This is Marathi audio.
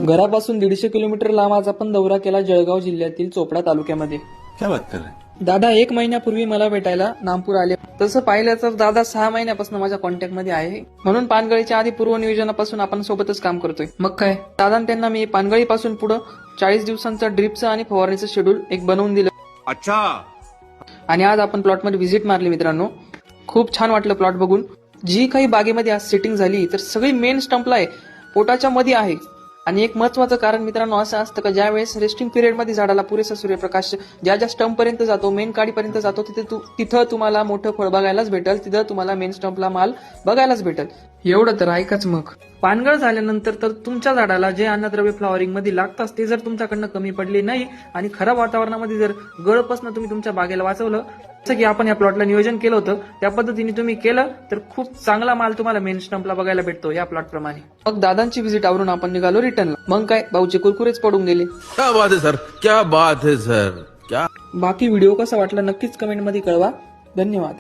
घरापासून 150 किलोमीटर लांब आज आपण दौरा केला जळगाव जिल्ह्यातील चोपडा तालुक्यामध्ये। क्या बात कर रहे हैं? दादा 1 महिन्यापूर्वी मला भेटायला नामपूर आले। तसं पाहिलं तर दादा 6 महिन्यापासून माझ्या कॉन्टॅक्ट मध्ये आहे, म्हणून पानगळीच्या आधी पूर्व नियोजनापासून आपण सोबतच काम करतोय। मग काय दादा त्यांना मी पानगळीपासून पुढे 40 दिवसांचा ड्रिपचं आणि फवारणीचं शेड्यूल एक बनवून दिलं। अच्छा। आणि आज आपण प्लॉटमध्ये व्हिजिट मारली मित्रांनो, खूप छान वाटलं प्लॉट बघून। जी काही बागेमध्ये आज सेटिंग झाली तर सगळी मेन स्टंपला आहे, पोटाच्या मध्ये आहे। आणि एक महत्वाचं कारण मित्रांनो असं असतं का ज्यावेळेस रेस्टिंग पिरियड मध्ये झाडाला पुरेसा सूर्यप्रकाश ज्या स्टंप पर्यंत जातो, मेन काडीपर्यंत जातो, तिथं तुम्हाला मोठं फळ बघायलाच भेटेल, तिथं तुम्हाला मेन स्टंपला माल बघायलाच भेटेल। एवढं तर ऐकाच मग। पानगळ झाल्यानंतर तर तुमच्या झाडाला जे अन्नद्रव्य फ्लॉवरिंग मध्ये लागतात ते जर तुमच्याकडनं कमी पडले नाही आणि खराब वातावरणामध्ये जर गळपासून तुम्ही तुमच्या बागेला वाचवलं, जसं की आपण या प्लॉटला नियोजन केलं होतं त्या पद्धतीने तुम्ही केलं तर खूप चांगला माल तुम्हाला मेन स्टंपला बघायला भेटतो या प्लॉट प्रमाणे। मग दादांची व्हिजिट आवरून आपण निघालो रिटर्नला। मग काय भाऊचे कुरकुरेच पडून गेले। क्या बात है सर, क्या बात है सर, क्या। बाकी व्हिडिओ कसा वाटला नक्कीच कमेंट मध्ये कळवा। धन्यवाद।